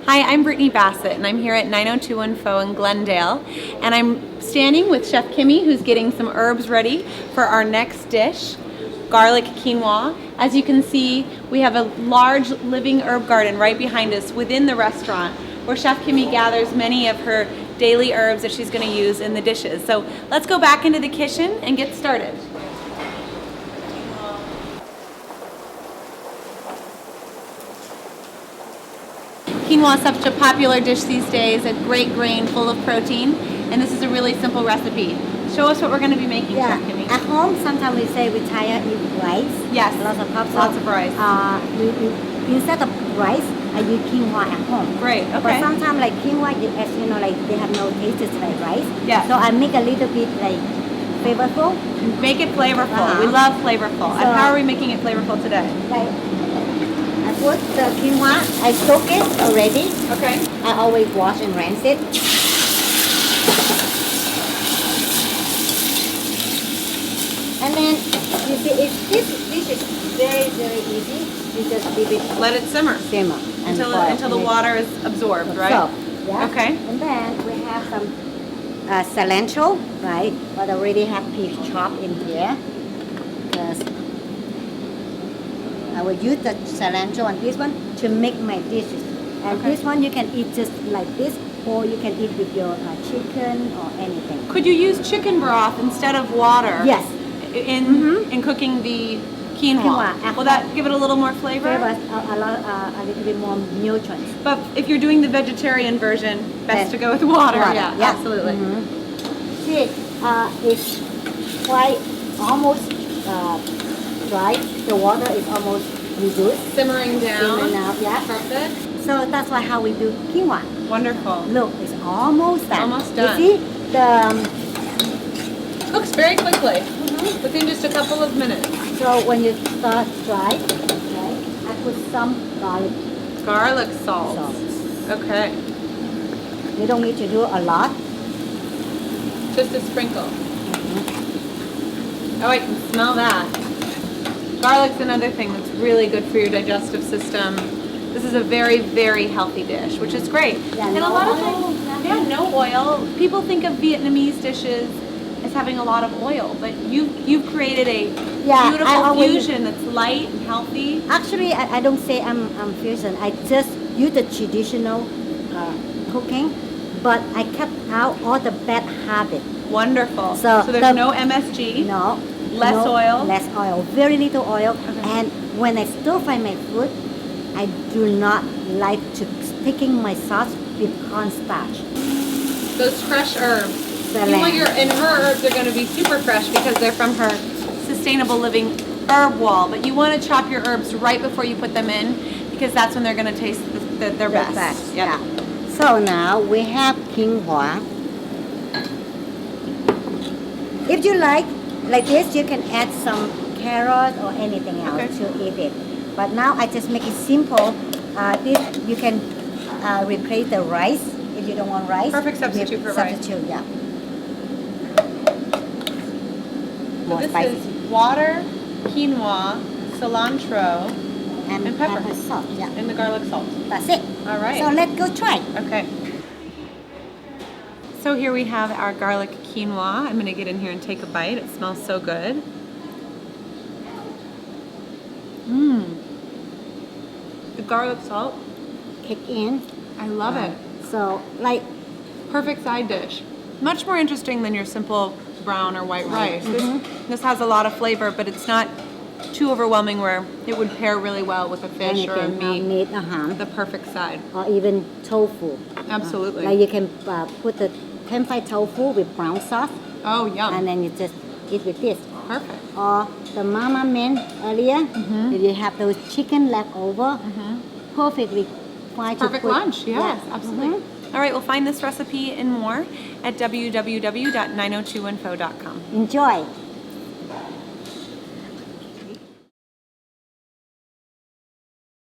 Hi, I'm Brittany Bassett, and I'm here at 90210 Pho in Glendale, and I'm standing with Chef Kimmy, who's getting some herbs ready for our next dish, garlic quinoa. As you can see, we have a large living herb garden right behind us within the restaurant, where Chef Kimmy gathers many of her daily herbs that she's going to use in the dishes. So let's go back into the kitchen and get started. Quinoa is such a popular dish these days, a great grain full of protein, and this is a really simple recipe. Show us what we're going to be making, Chef Kimmy. At home, sometimes we say we tire eat rice. Yes, lots of carbs. lots of rice. Instead of rice, I use quinoa at home. Great, okay. But sometimes like quinoa, as you know, like they have no taste like rice. Yeah. So I make a little bit like flavorful. Make it flavorful. We love flavorful. So, and how are we making it flavorful today? Like, I put the quinoa, I soak it already. Okay. I always wash and rinse it. And then, you see, this dish is very, very easy. You just leave it. Let it simmer. Simmer. Until the water is absorbed, right? Yeah. Okay. And then we have some cilantro, right? But I already have piece chopped in here. Because I will use the cilantro on this one to make my dishes. And this one you can eat just like this, or you can eat with your chicken or anything. Could you use chicken broth instead of water? Yes. In cooking the quinoa. Will that give it a little more flavor? A little bit more nutrients. But if you're doing the vegetarian version, best to go with water. Yeah, absolutely. See, it's quite almost dry. The water is almost reduced. Simmering down. Simmering out, yeah. Perfect. So that's why how we do quinoa. Wonderful. Look, it's almost done. Almost done. You see, the cooks very quickly. Within just a couple of minutes. So when you start dry, okay, I put some garlic. Garlic salt. Okay. You don't need to do a lot. Just a sprinkle. Oh, I can smell that. Garlic's another thing that's really good for your digestive system. This is a very, very healthy dish, which is great. Yeah, and no a lot of oil, times, no oil. People think of Vietnamese dishes as having a lot of oil, but you've created a beautiful fusion that's light and healthy. Actually, I don't say I'm fusion. I just use the traditional cooking, but I kept out all the bad habits. Wonderful. So there's no MSG. No. Less oil. Less oil. Very little oil. Okay. And when I stir fry my food, I do not like to sticking my sauce with cornstarch. Those fresh herbs. And her herbs are going to be super fresh because they're from her sustainable living herb wall. But you want to chop your herbs right before you put them in because that's when they're going to taste their best. Yeah. So now we have quinoa. If you like this, you can add some carrot or anything else to eat it. But now I just make it simple. This you can replace the rice if you don't want rice. Perfect substitute for rice. Substitute, yeah. So this is water, quinoa, cilantro, and pepper. Salt, yeah. And the garlic salt. That's it. All right. So let's go try. Okay. So here we have our garlic quinoa. I'm going to get in here and take a bite. It smells so good. The garlic salt. Kick in. I love it. So like perfect side dish. Much more interesting than your simple brown or white rice. This has a lot of flavor, but it's not too overwhelming where it would pair really well with a fish or a meat. The perfect side. Or even tofu. Absolutely. Like you can put the pan-fried tofu with brown sauce. Oh, yum. And then you just eat with this. Perfect. Or the mama men earlier, if you have those chicken left over, perfectly fine. Perfect lunch, yes, absolutely. All right, we'll find this recipe and more at www.90210pho.com. Enjoy.